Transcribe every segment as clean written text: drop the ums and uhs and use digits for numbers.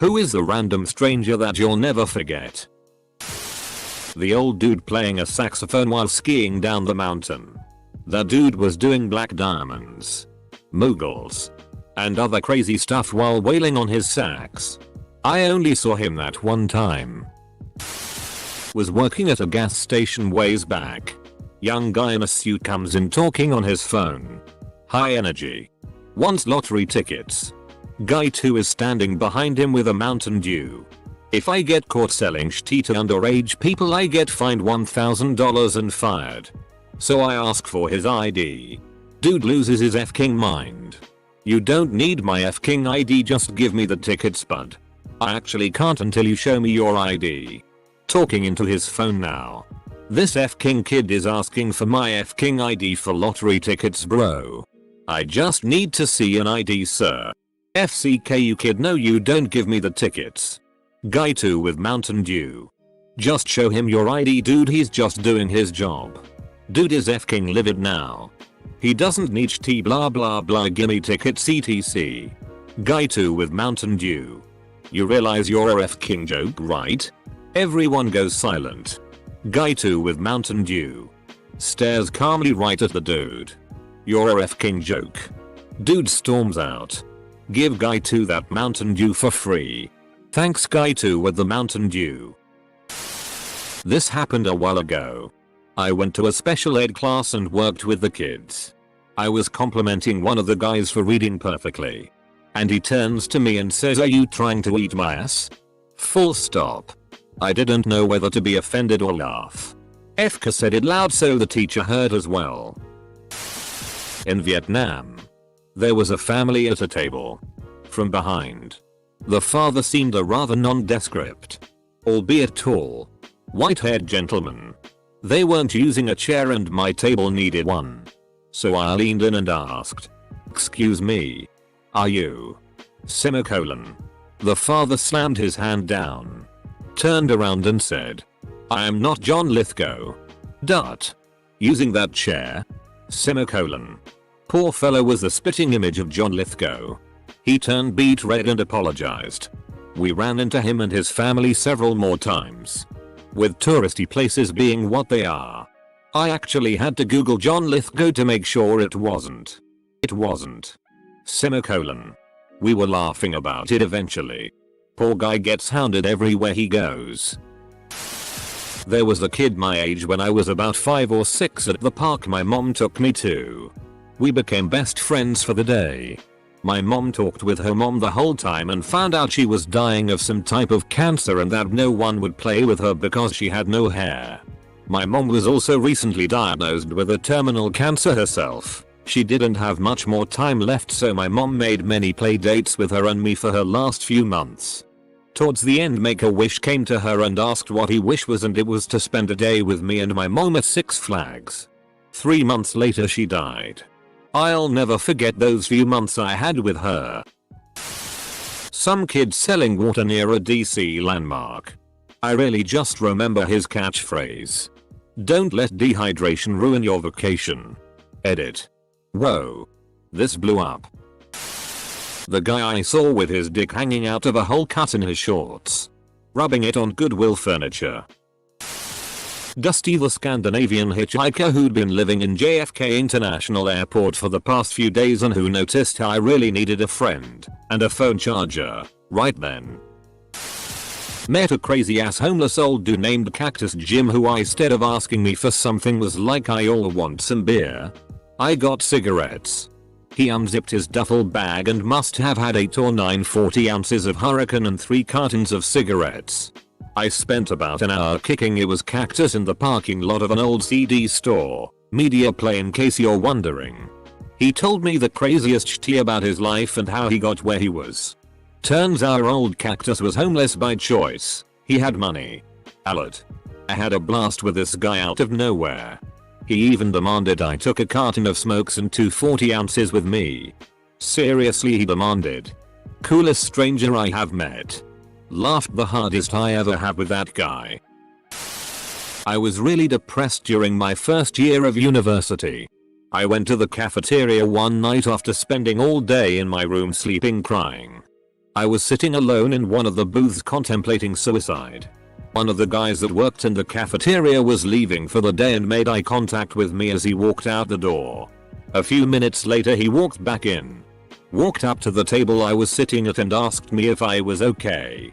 Who is the random stranger that you'll never forget? The old dude playing a saxophone while skiing down the mountain. That dude was doing black diamonds, moogles, and other crazy stuff while wailing on his sax. I only saw him that one time. Was working at a gas station ways back. Young guy in a suit comes in talking on his phone. High energy. Wants lottery tickets. Guy 2 is standing behind him with a Mountain Dew. If I get caught selling shit to underage people, I get fined $1,000 and fired. So I ask for his ID. Dude loses his f-king mind. You don't need my f-king ID, just give me the tickets, bud. I actually can't until you show me your ID. Talking into his phone now. This f-king kid is asking for my f-king ID for lottery tickets, bro. I just need to see an ID, sir. FCK, kid, no you don't give me the tickets. Guy 2 with Mountain Dew. Just show him your ID, dude, he's just doing his job. Dude is f-king livid now. He doesn't need ht blah blah blah, gimme tickets etc. Guy 2 with Mountain Dew. You realize you're a f-king joke, right? Everyone goes silent. Guy 2 with Mountain Dew. Stares calmly right at the dude. You're a f-king joke. Dude storms out. Give Guy 2 that Mountain Dew for free. Thanks Guy 2 with the Mountain Dew. This happened a while ago. I went to a special ed class and worked with the kids. I was complimenting one of the guys for reading perfectly. And he turns to me and says, "Are you trying to eat my ass?" Full stop. I didn't know whether to be offended or laugh. Efka said it loud so the teacher heard as well. In Vietnam, there was a family at a table. From behind, the father seemed a rather nondescript, albeit tall, white-haired gentleman. They weren't using a chair and my table needed one. So I leaned in and asked, "Excuse me, are you?" Semicolon. The father slammed his hand down, turned around and said, "I am not John Lithgow. Dot. Using that chair?" Semicolon. Poor fellow was the spitting image of John Lithgow. He turned beet red and apologized. We ran into him and his family several more times. With touristy places being what they are, I actually had to Google John Lithgow to make sure it wasn't. It wasn't. Semicolon. We were laughing about it eventually. Poor guy gets hounded everywhere he goes. There was a kid my age when I was about 5 or 6 at the park my mom took me to. We became best friends for the day. My mom talked with her mom the whole time and found out she was dying of some type of cancer and that no one would play with her because she had no hair. My mom was also recently diagnosed with a terminal cancer herself. She didn't have much more time left, so my mom made many play dates with her and me for her last few months. Towards the end, Make-A-Wish came to her and asked what he wish was, and it was to spend a day with me and my mom at Six Flags. 3 months later she died. I'll never forget those few months I had with her. Some kid selling water near a DC landmark. I really just remember his catchphrase. "Don't let dehydration ruin your vacation." Edit. Whoa. This blew up. The guy I saw with his dick hanging out of a hole cut in his shorts, rubbing it on Goodwill furniture. Dusty the Scandinavian hitchhiker who'd been living in JFK International Airport for the past few days and who noticed I really needed a friend and a phone charger right then. Met a crazy ass homeless old dude named Cactus Jim who, instead of asking me for something, was like, "I all want some beer." I got cigarettes. He unzipped his duffel bag and must have had 8 or 9 40 ounces of Hurricane and 3 cartons of cigarettes. I spent about an hour kicking it was Cactus in the parking lot of an old CD store, Media Play in case you're wondering. He told me the craziest shit about his life and how he got where he was. Turns out old Cactus was homeless by choice. He had money. Alert. I had a blast with this guy out of nowhere. He even demanded I took a carton of smokes and 2 40 ounces with me. Seriously, he demanded. Coolest stranger I have met. Laughed the hardest I ever have with that guy. I was really depressed during my first year of university. I went to the cafeteria one night after spending all day in my room sleeping, crying. I was sitting alone in one of the booths contemplating suicide. One of the guys that worked in the cafeteria was leaving for the day and made eye contact with me as he walked out the door. A few minutes later he walked back in, walked up to the table I was sitting at and asked me if I was okay.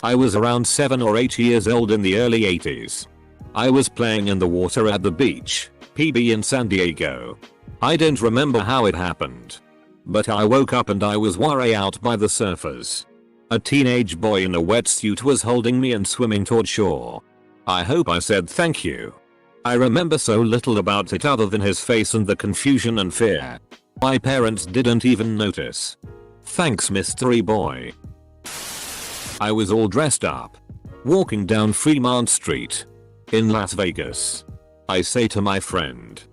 I was around 7 or 8 years old in the early 80s. I was playing in the water at the beach, PB in San Diego. I don't remember how it happened, but I woke up and I was worried out by the surfers. A teenage boy in a wetsuit was holding me and swimming toward shore. I hope I said thank you. I remember so little about it other than his face and the confusion and fear. My parents didn't even notice. Thanks, mystery boy. I was all dressed up, walking down Fremont Street in Las Vegas. I say to my friend,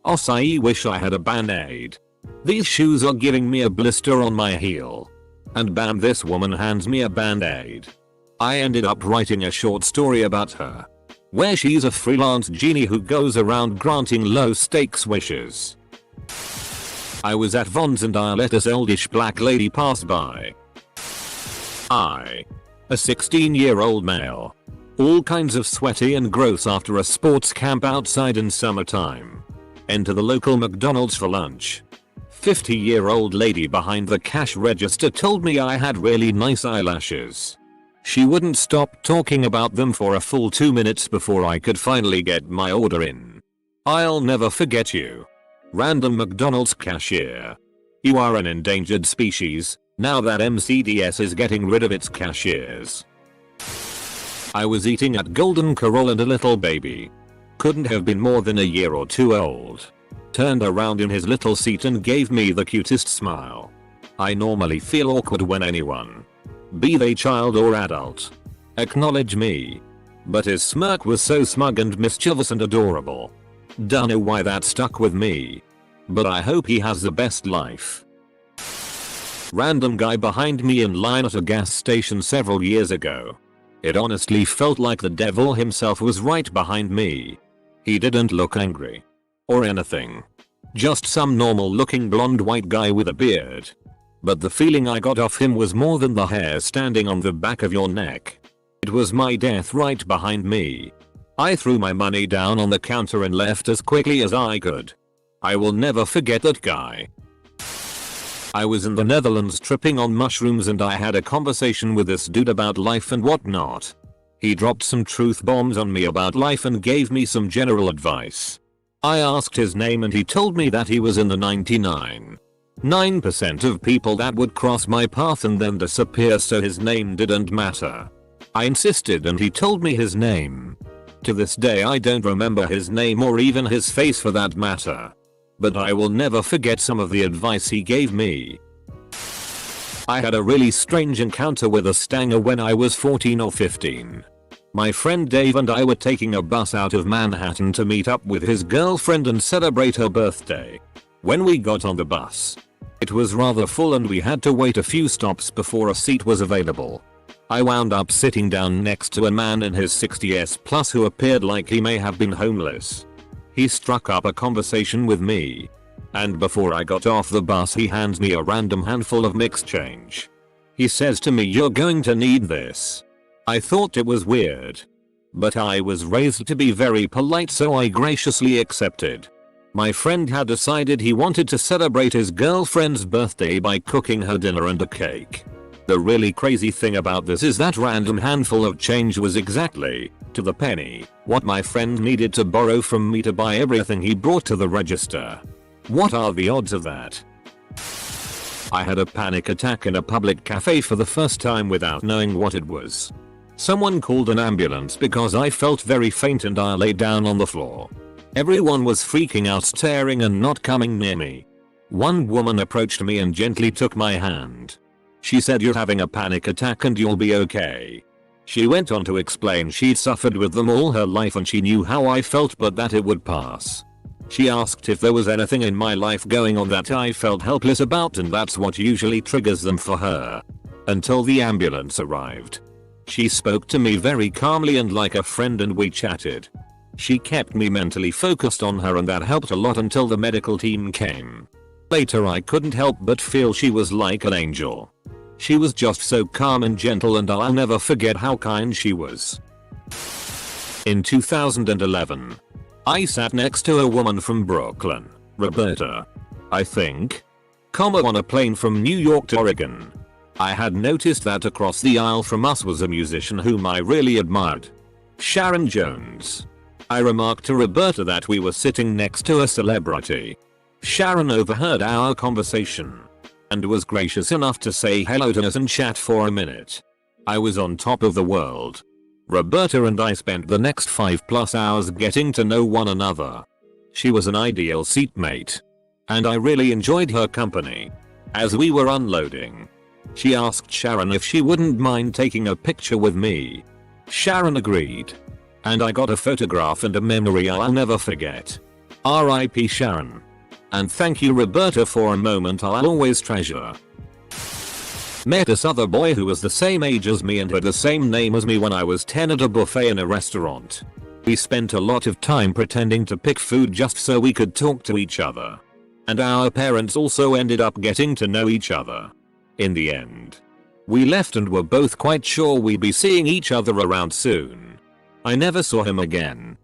I wish I had a band-aid. These shoes are giving me a blister on my heel. And bam, this woman hands me a band-aid. I ended up writing a short story about her, where she's a freelance genie who goes around granting low stakes wishes. I was at Vons and I let this oldish black lady pass by. I, a 16-year-old male, all kinds of sweaty and gross after a sports camp outside in summertime, enter the local McDonald's for lunch. 50-year-old lady behind the cash register told me I had really nice eyelashes. She wouldn't stop talking about them for a full 2 minutes before I could finally get my order in. I'll never forget you. Random McDonald's cashier. You are an endangered species, now that MCDS is getting rid of its cashiers. I was eating at Golden Corral and a little baby, couldn't have been more than a year or 2 old, turned around in his little seat and gave me the cutest smile. I normally feel awkward when anyone, be they child or adult, acknowledge me, but his smirk was so smug and mischievous and adorable. Don't know why that stuck with me, but I hope he has the best life. Random guy behind me in line at a gas station several years ago. It honestly felt like the devil himself was right behind me. He didn't look angry or anything, just some normal looking blonde white guy with a beard. But the feeling I got off him was more than the hair standing on the back of your neck. It was my death right behind me. I threw my money down on the counter and left as quickly as I could. I will never forget that guy. I was in the Netherlands tripping on mushrooms and I had a conversation with this dude about life and whatnot. He dropped some truth bombs on me about life and gave me some general advice. I asked his name and he told me that he was in the 99% of people that would cross my path and then disappear, so his name didn't matter. I insisted and he told me his name. To this day I don't remember his name or even his face for that matter. But I will never forget some of the advice he gave me. I had a really strange encounter with a stanger when I was 14 or 15. My friend Dave and I were taking a bus out of Manhattan to meet up with his girlfriend and celebrate her birthday. When we got on the bus, it was rather full and we had to wait a few stops before a seat was available. I wound up sitting down next to a man in his 60s plus who appeared like he may have been homeless. He struck up a conversation with me, and before I got off the bus he hands me a random handful of mixed change. He says to me, "You're going to need this." I thought it was weird, but I was raised to be very polite, so I graciously accepted. My friend had decided he wanted to celebrate his girlfriend's birthday by cooking her dinner and a cake. The really crazy thing about this is that random handful of change was exactly, to the penny, what my friend needed to borrow from me to buy everything he brought to the register. What are the odds of that? I had a panic attack in a public cafe for the first time without knowing what it was. Someone called an ambulance because I felt very faint and I lay down on the floor. Everyone was freaking out, staring and not coming near me. One woman approached me and gently took my hand. She said, "You're having a panic attack and you'll be okay." She went on to explain she'd suffered with them all her life and she knew how I felt but that it would pass. She asked if there was anything in my life going on that I felt helpless about, and that's what usually triggers them for her. Until the ambulance arrived. She spoke to me very calmly and like a friend and we chatted. She kept me mentally focused on her and that helped a lot until the medical team came. Later I couldn't help but feel she was like an angel. She was just so calm and gentle, and I'll never forget how kind she was. In 2011, I sat next to a woman from Brooklyn, Roberta, I think, on a plane from New York to Oregon. I had noticed that across the aisle from us was a musician whom I really admired, Sharon Jones. I remarked to Roberta that we were sitting next to a celebrity. Sharon overheard our conversation and was gracious enough to say hello to us and chat for a minute. I was on top of the world. Roberta and I spent the next 5+ hours getting to know one another. She was an ideal seatmate, and I really enjoyed her company. As we were unloading, she asked Sharon if she wouldn't mind taking a picture with me. Sharon agreed, and I got a photograph and a memory I'll never forget. R.I.P. Sharon. And thank you, Roberta, for a moment I'll always treasure. Met this other boy who was the same age as me and had the same name as me when I was 10 at a buffet in a restaurant. We spent a lot of time pretending to pick food just so we could talk to each other. And our parents also ended up getting to know each other. In the end, we left and were both quite sure we'd be seeing each other around soon. I never saw him again.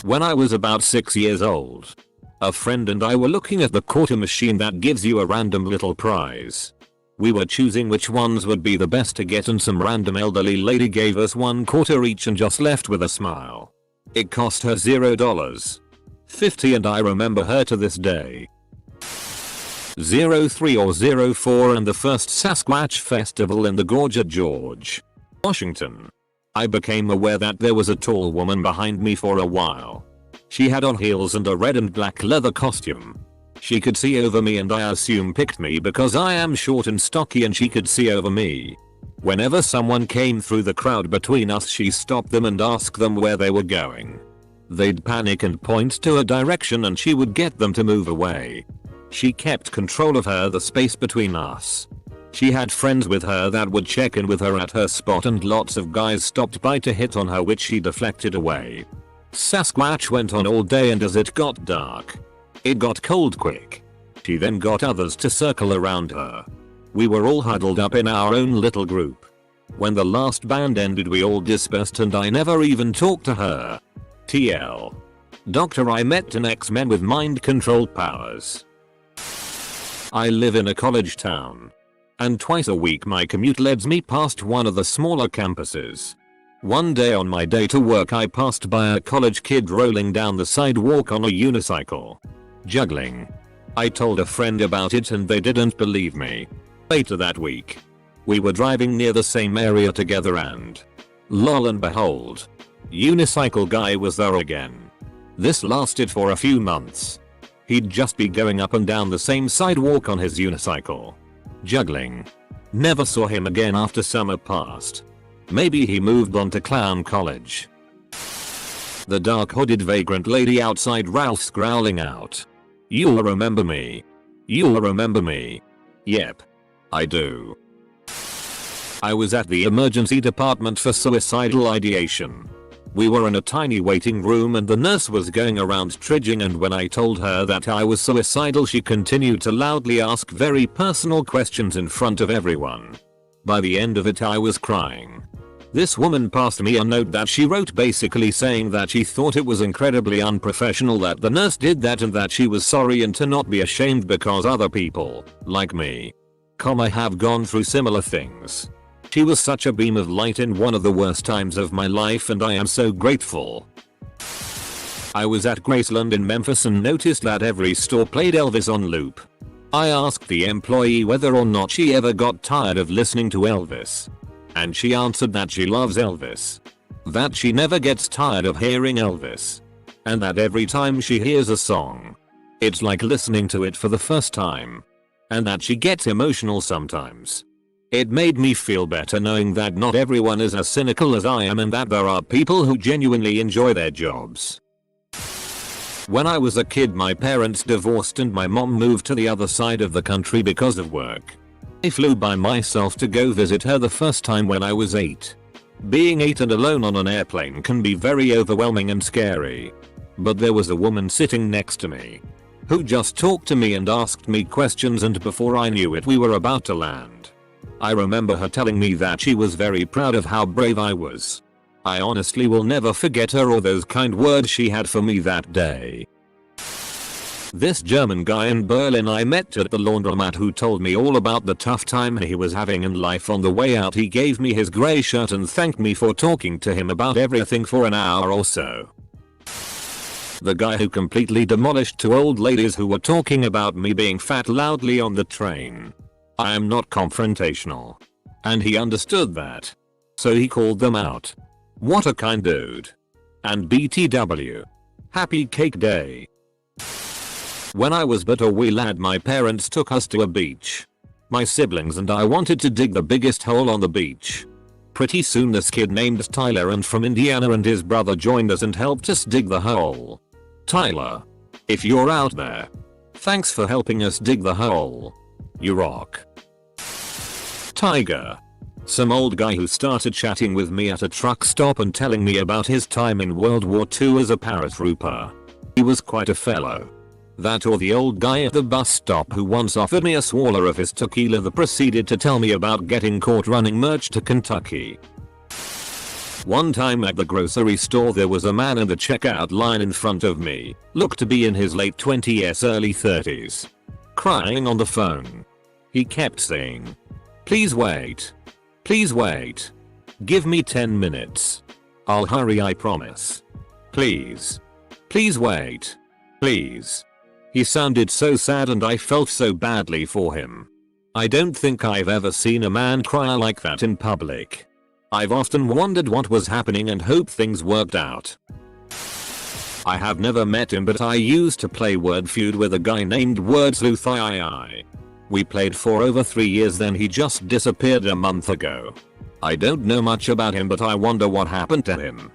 When I was about 6 years old, a friend and I were looking at the quarter machine that gives you a random little prize. We were choosing which ones would be the best to get, and some random elderly lady gave us $1 each and just left with a smile. It cost her $0.50 and I remember her to this day. 03 or 04 and the first Sasquatch Festival in the Gorge at George, Washington. I became aware that there was a tall woman behind me for a while. She had on heels and a red and black leather costume. She could see over me and I assume picked me because I am short and stocky, and she could see over me. Whenever someone came through the crowd between us, she stopped them and asked them where they were going. They'd panic and point to a direction and she would get them to move away. She kept control of the space between us. She had friends with her that would check in with her at her spot, and lots of guys stopped by to hit on her, which she deflected away. Sasquatch went on all day, and as it got dark, it got cold quick. She then got others to circle around her. We were all huddled up in our own little group. When the last band ended, we all dispersed and I never even talked to her. TL. Doctor, I met an X-Men with mind control powers. I live in a college town, and twice a week my commute leads me past one of the smaller campuses. One day on my day to work, I passed by a college kid rolling down the sidewalk on a unicycle, juggling. I told a friend about it and they didn't believe me. Later that week, we were driving near the same area together and, lol and behold, unicycle guy was there again. This lasted for a few months. He'd just be going up and down the same sidewalk on his unicycle, juggling. Never saw him again after summer passed. Maybe he moved on to clown college. The dark hooded vagrant lady outside Ralph's growling out, "You'll remember me. You'll remember me." Yep. I do. I was at the emergency department for suicidal ideation. We were in a tiny waiting room and the nurse was going around triaging, and when I told her that I was suicidal, she continued to loudly ask very personal questions in front of everyone. By the end of it, I was crying. This woman passed me a note that she wrote basically saying that she thought it was incredibly unprofessional that the nurse did that, and that she was sorry and to not be ashamed because other people, like me, have gone through similar things. She was such a beam of light in one of the worst times of my life, and I am so grateful. I was at Graceland in Memphis and noticed that every store played Elvis on loop. I asked the employee whether or not she ever got tired of listening to Elvis, and she answered that she loves Elvis, that she never gets tired of hearing Elvis, and that every time she hears a song, it's like listening to it for the first time, and that she gets emotional sometimes. It made me feel better knowing that not everyone is as cynical as I am, and that there are people who genuinely enjoy their jobs. When I was a kid, my parents divorced and my mom moved to the other side of the country because of work. I flew by myself to go visit her the first time when I was 8. Being 8 and alone on an airplane can be very overwhelming and scary. But there was a woman sitting next to me. who just talked to me and asked me questions, and before I knew it we were about to land. I remember her telling me that she was very proud of how brave I was. I honestly will never forget her or those kind words she had for me that day. This German guy in Berlin I met at the laundromat who told me all about the tough time he was having in life. On the way out he gave me his grey shirt and thanked me for talking to him about everything for an hour or so. The guy who completely demolished two old ladies who were talking about me being fat loudly on the train. I am not confrontational. And he understood that. So he called them out. What a kind dude. And BTW. Happy Cake Day. When I was but a wee lad my parents took us to a beach. My siblings and I wanted to dig the biggest hole on the beach. Pretty soon this kid named Tyler and from Indiana and his brother joined us and helped us dig the hole. Tyler, if you're out there, thanks for helping us dig the hole. You rock. Tiger. Some old guy who started chatting with me at a truck stop and telling me about his time in World War II as a paratrooper. He was quite a fellow. That or the old guy at the bus stop who once offered me a swallow of his tequila that proceeded to tell me about getting caught running merch to Kentucky. One time at the grocery store there was a man in the checkout line in front of me, looked to be in his late 20s early 30s. Crying on the phone. He kept saying, "Please wait. Please wait. Give me 10 minutes. I'll hurry, I promise. Please. Please wait. Please." He sounded so sad and I felt so badly for him. I don't think I've ever seen a man cry like that in public. I've often wondered what was happening and hope things worked out. I have never met him but I used to play Word Feud with a guy named Wordsluth. We played for over 3 years, then he just disappeared a month ago. I don't know much about him but I wonder what happened to him.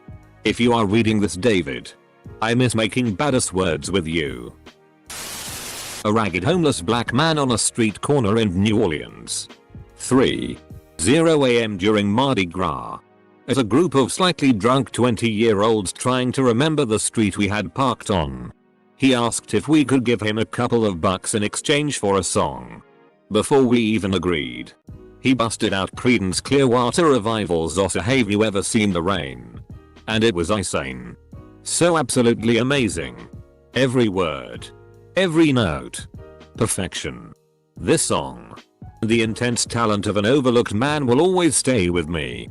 If you are reading this, David, I miss making badass words with you. A ragged homeless black man on a street corner in New Orleans. 3:00 AM during Mardi Gras. As a group of slightly drunk 20-year-olds trying to remember the street we had parked on. He asked if we could give him a couple of bucks in exchange for a song. Before we even agreed, he busted out Creedence Clearwater Revival's "Ossa Have You Ever Seen the Rain?" And it was insane. So absolutely amazing. Every word. Every note. Perfection. This song. The intense talent of an overlooked man will always stay with me.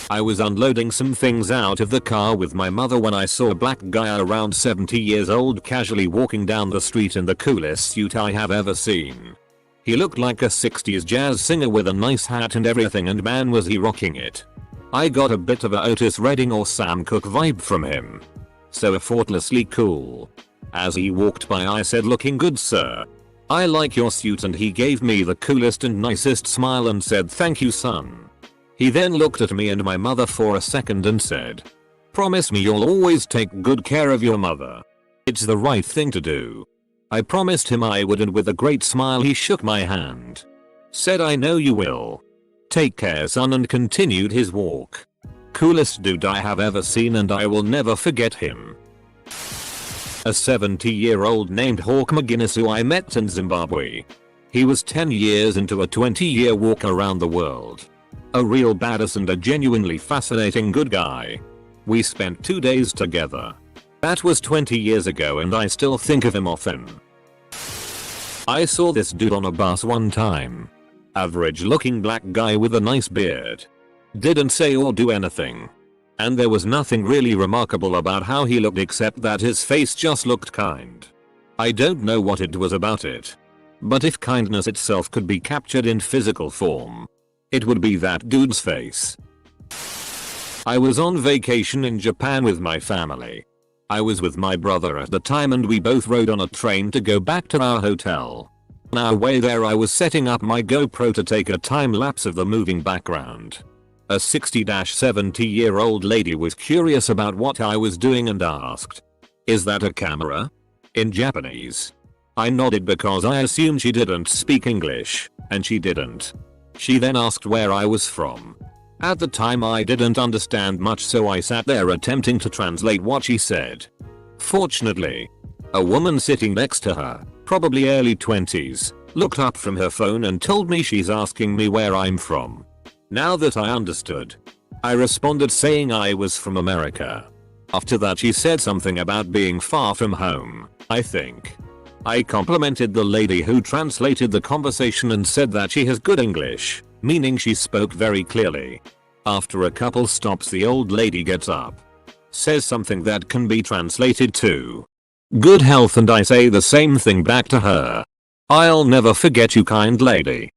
I was unloading some things out of the car with my mother when I saw a black guy around 70 years old casually walking down the street in the coolest suit I have ever seen. He looked like a 60s jazz singer with a nice hat and everything, and man was he rocking it. I got a bit of a Otis Redding or Sam Cooke vibe from him. So effortlessly cool. As he walked by I said, "Looking good, sir. I like your suit," and he gave me the coolest and nicest smile and said, "Thank you, son." He then looked at me and my mother for a second and said, "Promise me you'll always take good care of your mother. It's the right thing to do." I promised him I would, and with a great smile he shook my hand. Said, "I know you will. Take care, son," and continued his walk. Coolest dude I have ever seen and I will never forget him. A 70-year-old named Hawk McGuinness who I met in Zimbabwe. He was 10 years into a 20-year walk around the world. A real badass and a genuinely fascinating good guy. We spent 2 days together. That was 20 years ago and I still think of him often. I saw this dude on a bus one time. Average looking black guy with a nice beard. Didn't say or do anything. And there was nothing really remarkable about how he looked except that his face just looked kind. I don't know what it was about it. But if kindness itself could be captured in physical form, it would be that dude's face. I was on vacation in Japan with my family. I was with my brother at the time and we both rode on a train to go back to our hotel. On our way there I was setting up my GoPro to take a time lapse of the moving background. A 60-70-year-old lady was curious about what I was doing and asked, "Is that a camera?" in Japanese. I nodded because I assumed she didn't speak English, and she didn't. She then asked where I was from. At the time I didn't understand much, so I sat there attempting to translate what she said. Fortunately, A woman sitting next to her, probably early 20s, looked up from her phone and told me she's asking me where I'm from. Now that I understood, I responded saying I was from America. After that she said something about being far from home, I think. I complimented the lady who translated the conversation and said that she has good English, meaning she spoke very clearly. After a couple stops the old lady gets up, says something that can be translated to good health, and I say the same thing back to her. I'll never forget you, kind lady.